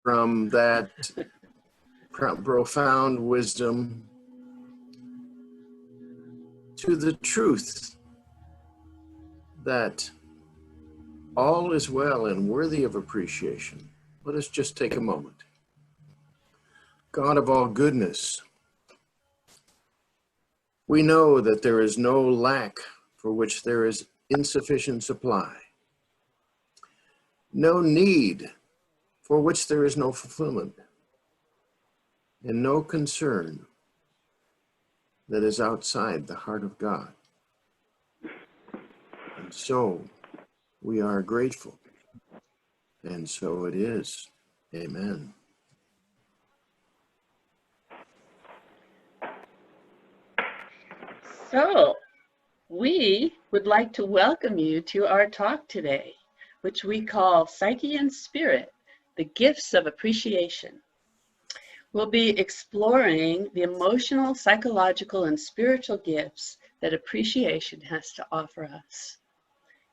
from that profound wisdom to the truth that all is well and worthy of appreciation. Let us just take a moment. God of all goodness, we know that there is no lack for which there is insufficient supply, no need for which there is no fulfillment, and no concern that is outside the heart of God. And so we are grateful, and so it is. Amen. So, we would like to welcome you to our talk today, which we call Psyche and Spirit, the Gifts of Appreciation. We'll be exploring the emotional, psychological, and spiritual gifts that appreciation has to offer us.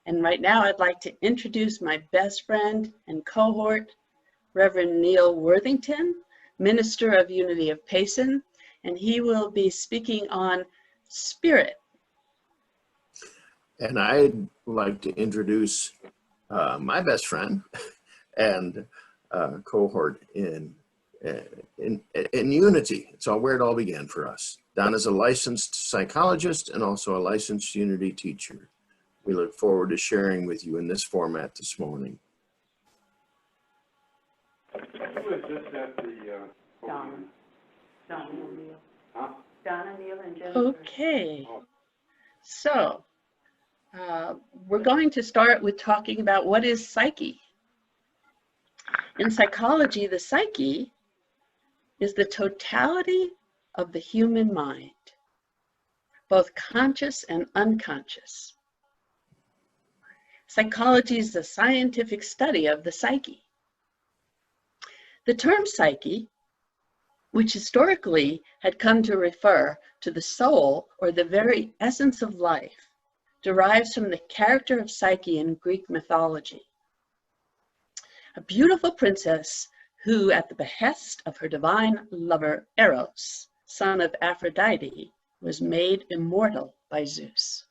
And right now, I'd like to introduce my best friend and cohort, Reverend Neil Worthington, Minister of Unity of Payson, and he will be speaking on spirit. And I'd like to introduce my best friend and cohort in Unity. It's all where it all began for us. Donna's a licensed psychologist and also a licensed Unity teacher. We look forward to sharing with you in this format this morning. Who was just at the Donna Neal. Huh? Donna Neal and Jennifer. Okay, so we're going to start with talking about what is psyche. In psychology, the psyche is the totality of the human mind, both conscious and unconscious. Psychology is the scientific study of the psyche. The term psyche, which historically had come to refer to the soul or the very essence of life, derives from the character of Psyche in Greek mythology. A beautiful princess who, at the behest of her divine lover Eros, son of Aphrodite, was made immortal by Zeus.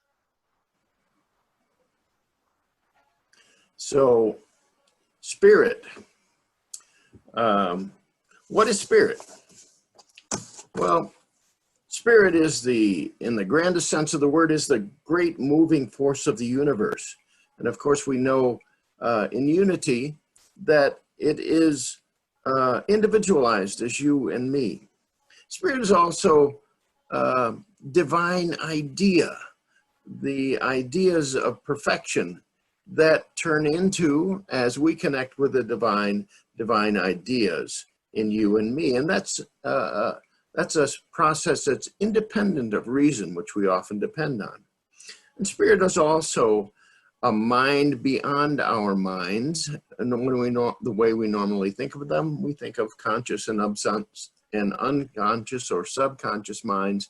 So, spirit. What is spirit? Well, spirit is in the grandest sense of the word, is the great moving force of the universe. And of course, we know in Unity that it is individualized as you and me. Spirit is also divine idea, the ideas of perfection that turn into, as we connect with the divine ideas in you and me. And that's a process that's independent of reason, which we often depend on. And spirit is also a mind beyond our minds. And when we know the way we normally think of them, we think of conscious and unconscious or subconscious minds.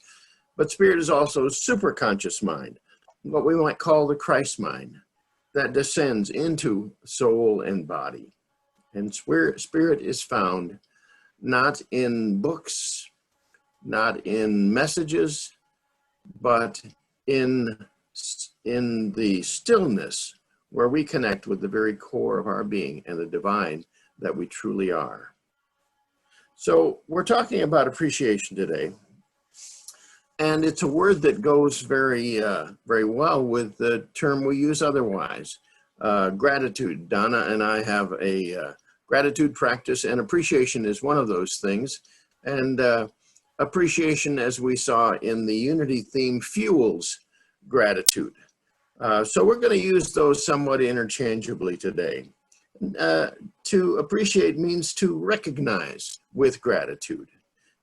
But spirit is also a superconscious mind, what we might call the Christ mind, that descends into soul and body. And spirit is found not in books, not in messages, but in the stillness where we connect with the very core of our being and the divine that we truly are. So we're talking about appreciation today. And it's a word that goes very well with the term we use otherwise, gratitude. Donna and I have a gratitude practice, and appreciation is one of those things. And appreciation, as we saw in the Unity theme, fuels gratitude. So we're going to use those somewhat interchangeably today. To appreciate means to recognize with gratitude.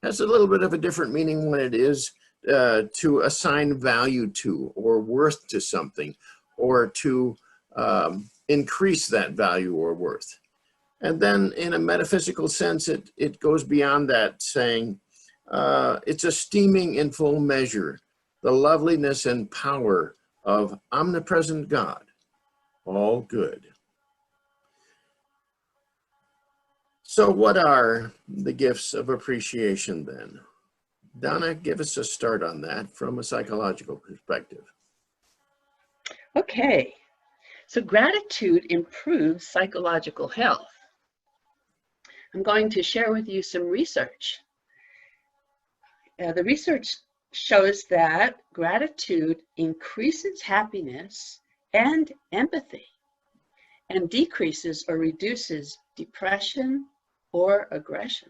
It has a little bit of a different meaning when it is to assign value to or worth to something, or to increase that value or worth. And then in a metaphysical sense, it goes beyond that, saying it's esteeming in full measure the loveliness and power of omnipresent God, all good. So what are the gifts of appreciation then? Donna, give us a start on that from a psychological perspective. Okay, so gratitude improves psychological health. I'm going to share with you some research. The research shows that gratitude increases happiness and empathy and decreases or reduces depression or aggression.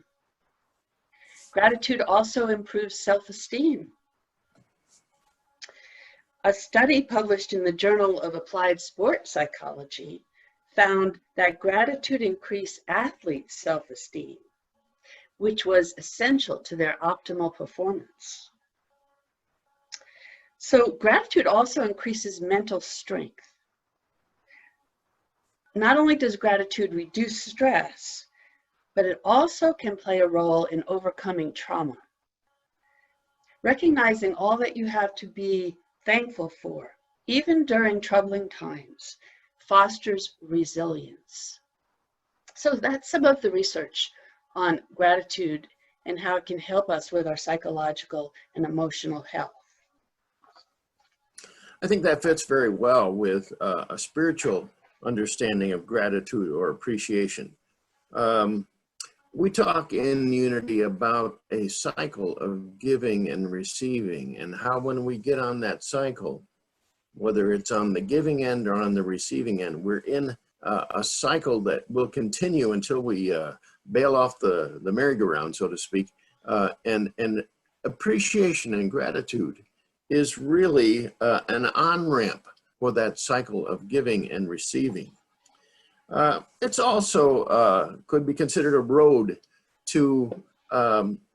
Gratitude also improves self-esteem. A study published in the Journal of Applied Sport Psychology found that gratitude increased athletes' self-esteem, which was essential to their optimal performance. So gratitude also increases mental strength. Not only does gratitude reduce stress, but it also can play a role in overcoming trauma. Recognizing all that you have to be thankful for, even during troubling times, fosters resilience. So that's some of the research on gratitude and how it can help us with our psychological and emotional health. I think that fits very well with a spiritual understanding of gratitude or appreciation. We talk in Unity about a cycle of giving and receiving, and how when we get on that cycle, whether it's on the giving end or on the receiving end, we're in a cycle that will continue until we bail off the merry-go-round, so to speak. And appreciation and gratitude is really an on-ramp for that cycle of giving and receiving. It's also could be considered a road to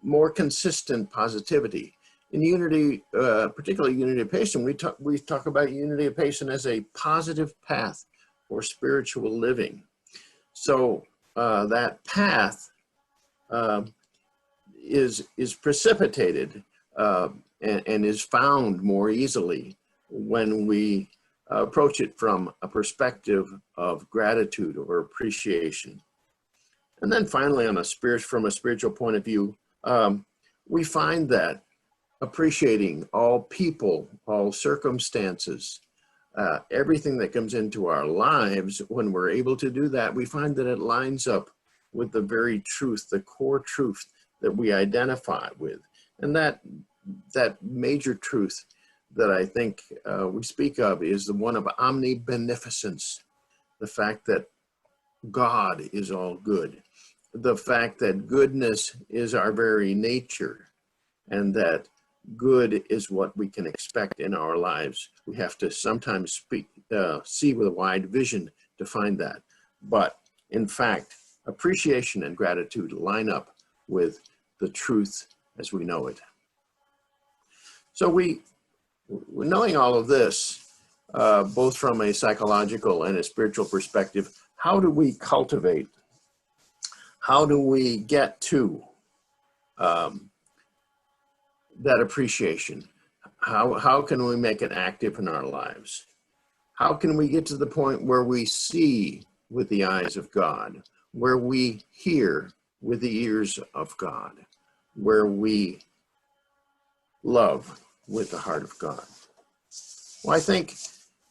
more consistent positivity. In Unity, particularly Unity of Payson, we talk about Unity of Payson as a positive path for spiritual living. So that path is precipitated and is found more easily when we approach it from a perspective of gratitude or appreciation. And then finally, from a spiritual point of view, we find that appreciating all people, all circumstances, everything that comes into our lives, when we're able to do that, we find that it lines up with the very truth, the core truth that we identify with. And that major truth that I think we speak of is the one of omnibeneficence, the fact that God is all good, the fact that goodness is our very nature, and that good is what we can expect in our lives. We have to sometimes see with a wide vision to find that. But in fact, appreciation and gratitude line up with the truth as we know it. So knowing all of this, both from a psychological and a spiritual perspective, how do we cultivate? How do we get to that appreciation? How can we make it active in our lives? How can we get to the point where we see with the eyes of God, where we hear with the ears of God, where we love with the heart of God? Well, I think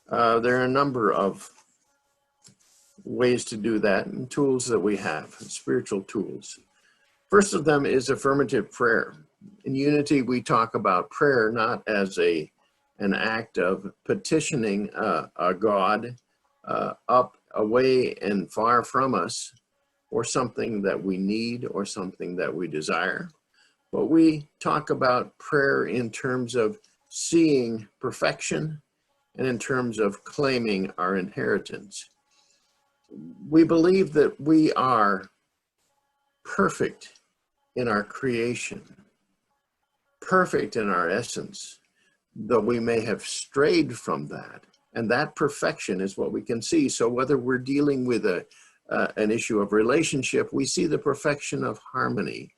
there are a number of ways to do that and tools that we have, spiritual tools. First of them is affirmative prayer. In Unity, we talk about prayer not as an act of petitioning a God up, away, and far from us, or something that we need or something that we desire, but we talk about prayer in terms of seeing perfection and in terms of claiming our inheritance. We believe that we are perfect in our creation, perfect in our essence, though we may have strayed from that. And that perfection is what we can see. So whether we're dealing with an issue of relationship, we see the perfection of harmony,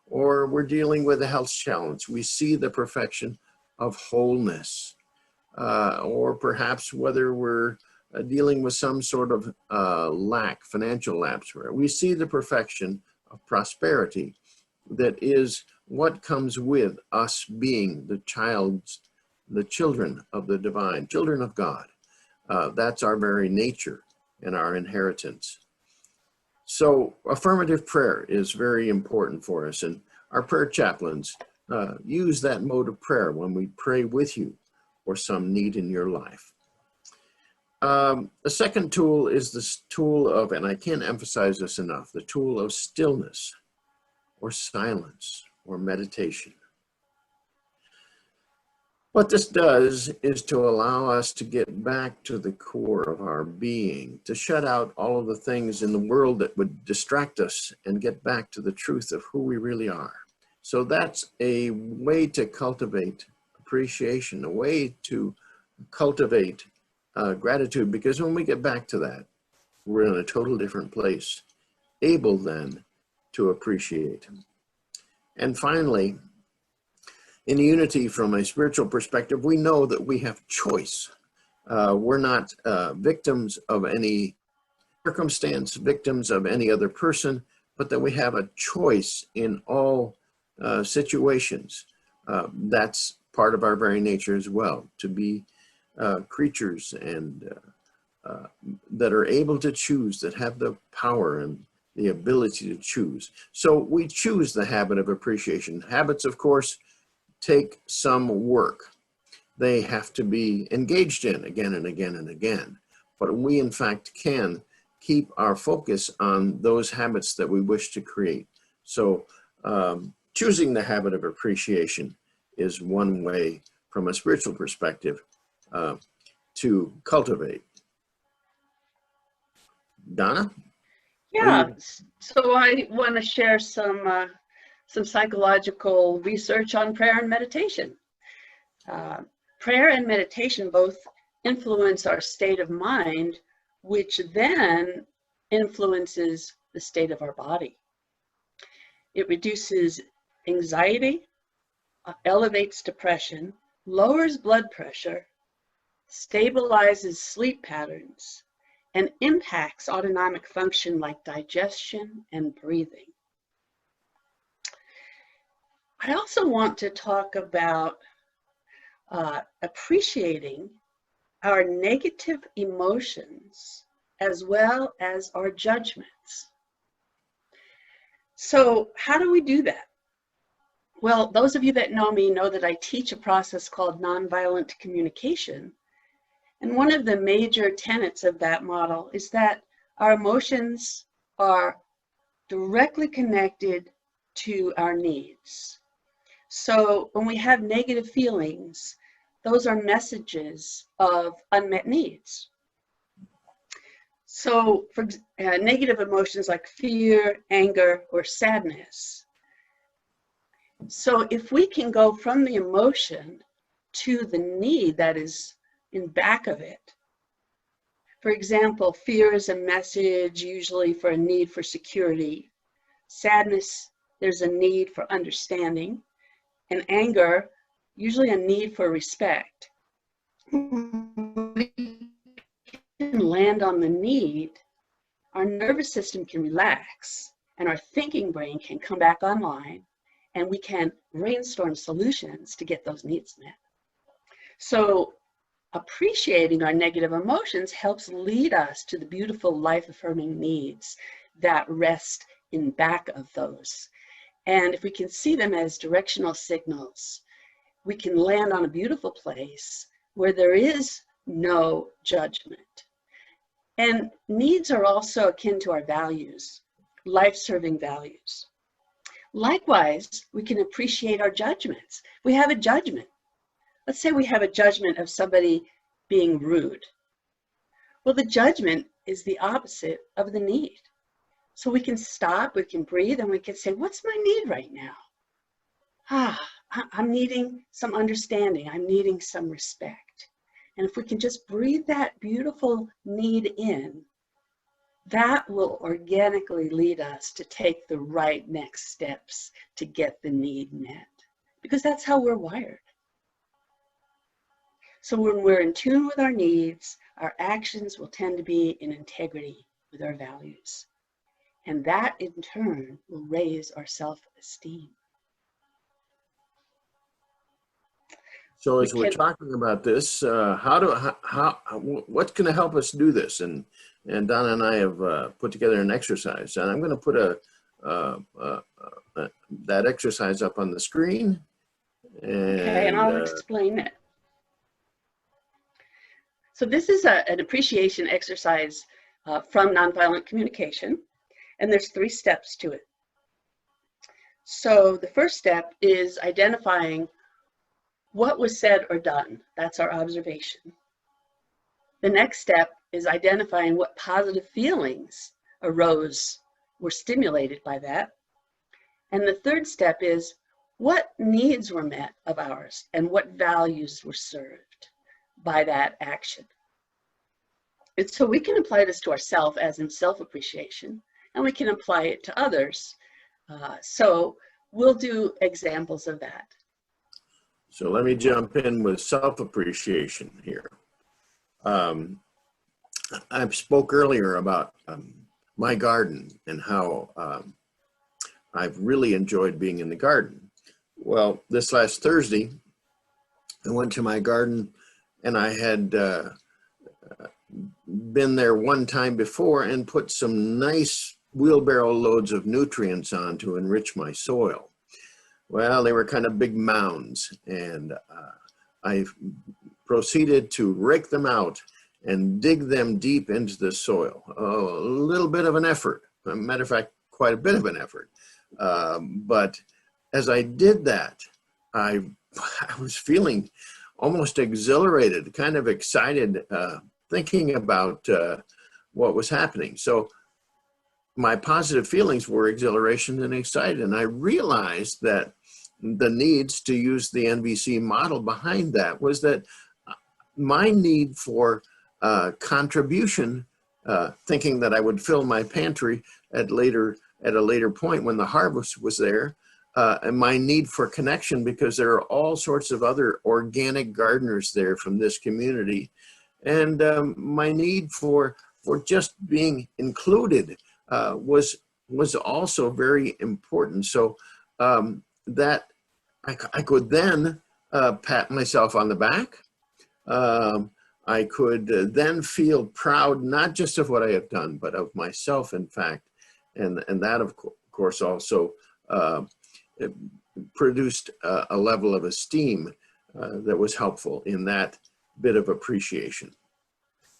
or we're dealing with a health challenge, we see the perfection of wholeness, or perhaps whether we're dealing with some sort of lack, financial lapse, where we see the perfection of prosperity that is what comes with us being the children of the divine, children of God. That's our very nature and our inheritance. So affirmative prayer is very important for us, and our prayer chaplains use that mode of prayer when we pray with you for some need in your life. The second tool is this tool of, and I can't emphasize this enough, the tool of stillness or silence or meditation. What this does is to allow us to get back to the core of our being, to shut out all of the things in the world that would distract us and get back to the truth of who we really are. So that's a way to cultivate appreciation, a way to cultivate gratitude, because when we get back to that, we're in a total different place, able then to appreciate. And finally, in unity from a spiritual perspective, we know that we have choice. We're not victims of any circumstance, victims of any other person, but that we have a choice in all situations. That's part of our very nature as well, to be creatures and that are able to choose, that have the power and the ability to choose. So we choose the habit of appreciation. Habits, of course, take some work. They have to be engaged in again and again and again. But we, in fact, can keep our focus on those habits that we wish to create. So choosing the habit of appreciation is one way from a spiritual perspective to cultivate. Donna? Yeah, so I want to share some psychological research on prayer and meditation. Prayer and meditation both influence our state of mind, which then influences the state of our body. It reduces anxiety, elevates depression, lowers blood pressure, stabilizes sleep patterns, and impacts autonomic function like digestion and breathing. I also want to talk about appreciating our negative emotions as well as our judgments. So how do we do that? Well, those of you that know me know that I teach a process called nonviolent communication. And one of the major tenets of that model is that our emotions are directly connected to our needs. So when we have negative feelings, those are messages of unmet needs. So for negative emotions like fear, anger, or sadness. So if we can go from the emotion to the need that is in back of it. For example, fear is a message usually for a need for security. Sadness, there's a need for understanding. And anger, usually a need for respect. We can land on the need, our nervous system can relax, and our thinking brain can come back online, and we can brainstorm solutions to get those needs met. So appreciating our negative emotions helps lead us to the beautiful life-affirming needs that rest in back of those. And if we can see them as directional signals, we can land on a beautiful place where there is no judgment. And needs are also akin to our values, life-serving values. Likewise, we can appreciate our judgments. We have a judgment. Let's say we have a judgment of somebody being rude. Well, the judgment is the opposite of the need. So we can stop, we can breathe, and we can say, what's my need right now? I'm needing some understanding. I'm needing some respect. And if we can just breathe that beautiful need in, that will organically lead us to take the right next steps to get the need met. Because that's how we're wired. So when we're in tune with our needs, our actions will tend to be in integrity with our values. And that in turn will raise our self-esteem. So as we're talking about this, what's going to help us do this? And Donna and I have put together an exercise, and I'm going to put that exercise up on the screen. Okay, and I'll explain it. So this is an appreciation exercise from nonviolent communication, and there's 3 steps to it. So the first step is identifying what was said or done. That's our observation. The next step is identifying what positive feelings arose, were stimulated by that. And the third step is what needs were met of ours and what values were served by that action. And so we can apply this to ourselves as in self-appreciation, and we can apply it to others. So we'll do examples of that. So let me jump in with self-appreciation here. I spoke earlier about my garden and how I've really enjoyed being in the garden. Well, this last Thursday, I went to my garden, and I had been there one time before and put some nice wheelbarrow loads of nutrients on to enrich my soil. Well, they were kind of big mounds, and I proceeded to rake them out and dig them deep into the soil. Oh, a little bit of an effort. As a matter of fact, quite a bit of an effort. But as I did that, I was feeling almost exhilarated, kind of excited, thinking about what was happening. So my positive feelings were exhilaration and excited. And I realized that the needs, to use the NVC model behind that, was that my need for contribution, thinking that I would fill my pantry at a later point when the harvest was there, and my need for connection, because there are all sorts of other organic gardeners there from this community, and my need for just being included was also very important. So that I could then pat myself on the back. I could then feel proud, not just of what I have done, but of myself, in fact. And that, of course, also produced a level of esteem that was helpful in that bit of appreciation.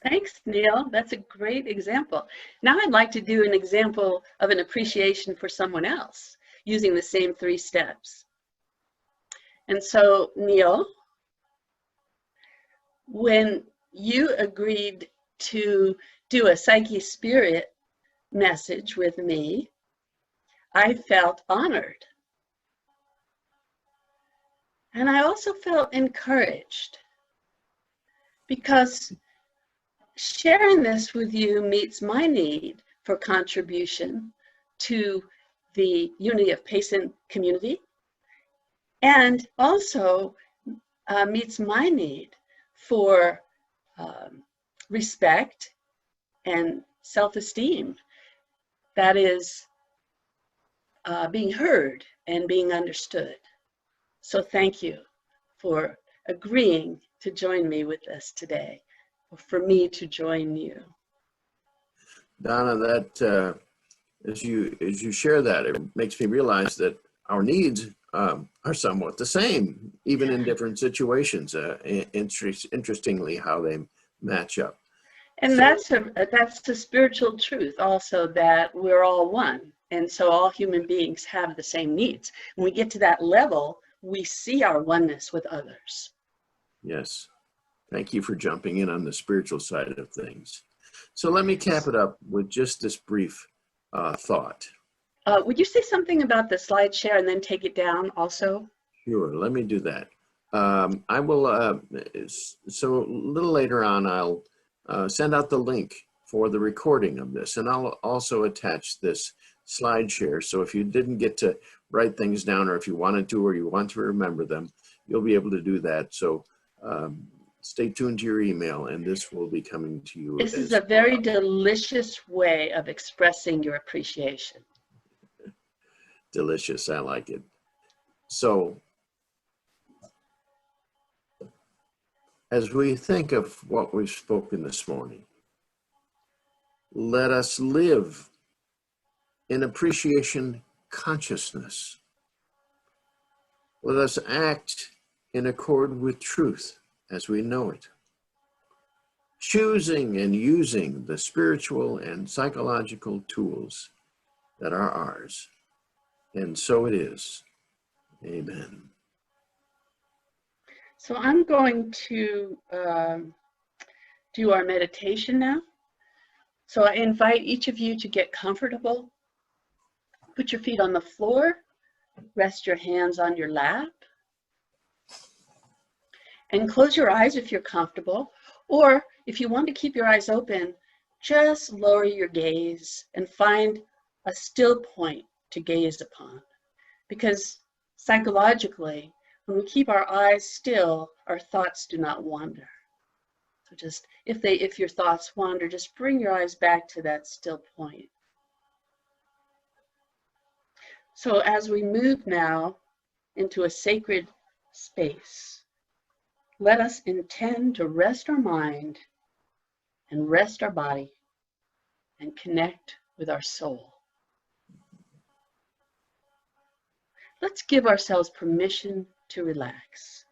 Thanks, Neil. That's a great example. Now I'd like to do an example of an appreciation for someone else using the same 3 steps. And so, Neil, when you agreed to do a Psyche Spirit message with me, I felt honored. And I also felt encouraged, because sharing this with you meets my need for contribution to the Unity of Payson community, and also meets my need for respect and self-esteem. That is being heard and being understood. So thank you for agreeing to join me with us today, for me to join you. Donna, that as you share that, it makes me realize that our needs are somewhat the same, even in different situations. Interestingly, how they match up. And so, that's the spiritual truth also, that we're all one. And so all human beings have the same needs. When we get to that level, we see our oneness with others. Yes. Thank you for jumping in on the spiritual side of things. So let me cap it up with just this brief thought. Would you say something about the slide share and then take it down also? Sure, let me do that. I will, so a little later on, I'll send out the link for the recording of this, and I'll also attach this slide share. So if you didn't get to write things down, or if you wanted to, or you want to remember them, you'll be able to do that. So stay tuned to your email, and this will be coming to you. This is a very delicious way of expressing your appreciation. Delicious, I like it. So, as we think of what we've spoken this morning, let us live in appreciation consciousness. Let us act in accord with truth as we know it, choosing and using the spiritual and psychological tools that are ours. And so it is. Amen. So I'm going to do our meditation now. So I invite each of you to get comfortable. Put your feet on the floor, rest your hands on your lap, and close your eyes if you're comfortable. Or if you want to keep your eyes open, just lower your gaze and find a still point to gaze upon. Because psychologically, when we keep our eyes still, our thoughts do not wander. So just, if your thoughts wander, just bring your eyes back to that still point. So as we move now into a sacred space, let us intend to rest our mind and rest our body and connect with our soul. Let's give ourselves permission to relax.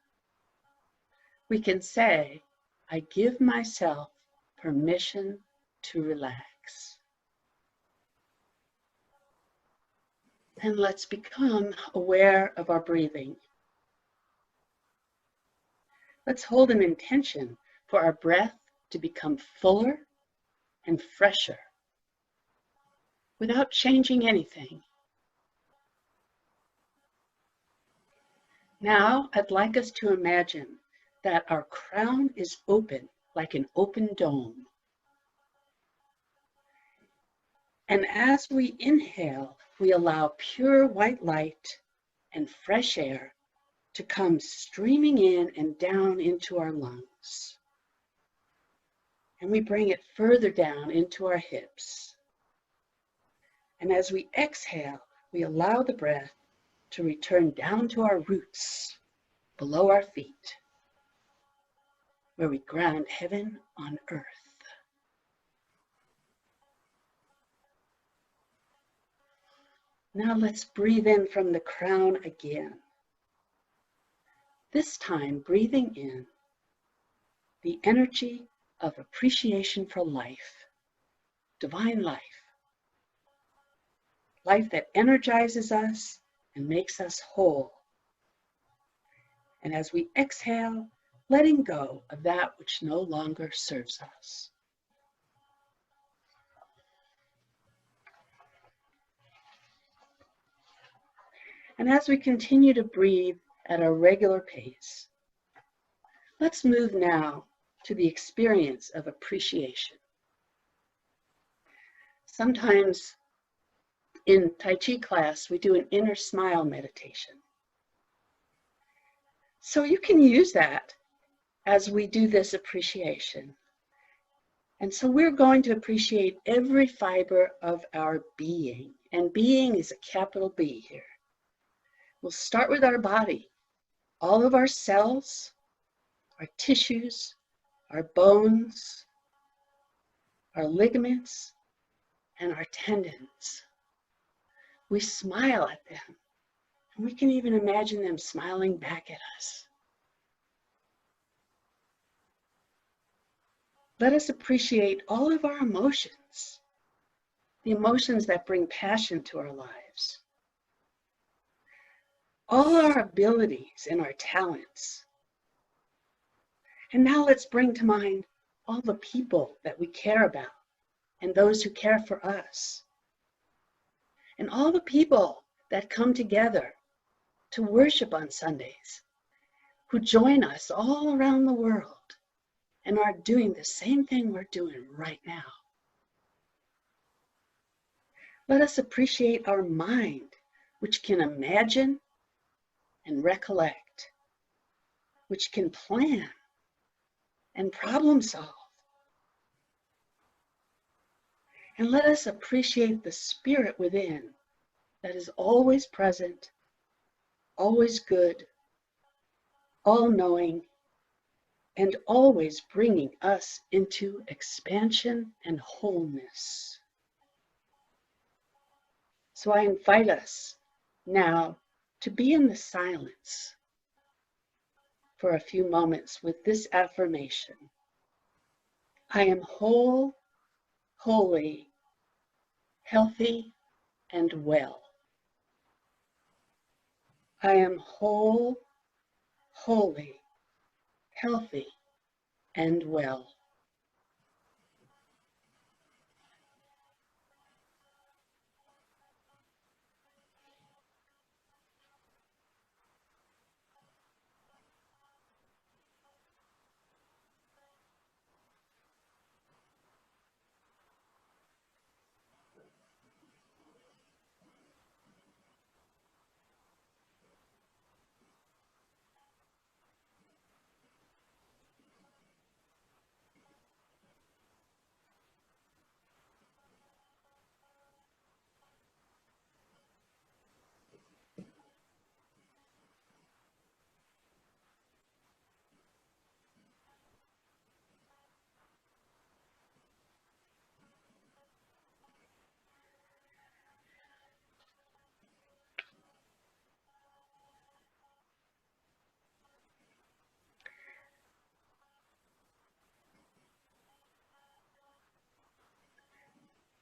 We can say, I give myself permission to relax. And let's become aware of our breathing. Let's hold an intention for our breath to become fuller and fresher without changing anything. Now, I'd like us to imagine that our crown is open like an open dome. And as we inhale, we allow pure white light and fresh air to come streaming in and down into our lungs. And we bring it further down into our hips. And as we exhale, we allow the breath to return down to our roots, below our feet, where we ground heaven on earth. Now let's breathe in from the crown again. This time, breathing in the energy of appreciation for life, divine life, life that energizes us and makes us whole. And as we exhale, letting go of that which no longer serves us. And as we continue to breathe at a regular pace, let's move now to the experience of appreciation. Sometimes in Tai Chi class, we do an inner smile meditation. So you can use that as we do this appreciation. And so we're going to appreciate every fiber of our being. And being is a capital B here. We'll start with our body, all of our cells, our tissues, our bones, our ligaments, and our tendons. We smile at them, and we can even imagine them smiling back at us. Let us appreciate all of our emotions, the emotions that bring passion to our lives, all our abilities and our talents. And now let's bring to mind all the people that we care about and those who care for us. And all the people that come together to worship on Sundays, who join us all around the world and are doing the same thing we're doing right now. Let us appreciate our mind, which can imagine and recollect, which can plan and problem solve. And let us appreciate the spirit within that is always present, always good, all-knowing, and always bringing us into expansion and wholeness. So I invite us now to be in the silence for a few moments with this affirmation. I am whole, holy, healthy, and well. I am whole, holy, healthy, and well.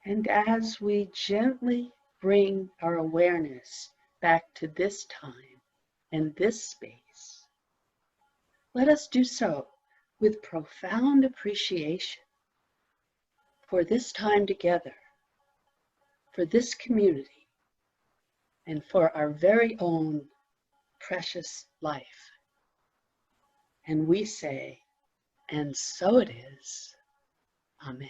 And as we gently bring our awareness back to this time and this space, let us do so with profound appreciation for this time together, for this community, and for our very own precious life. And we say, and so it is. Amen.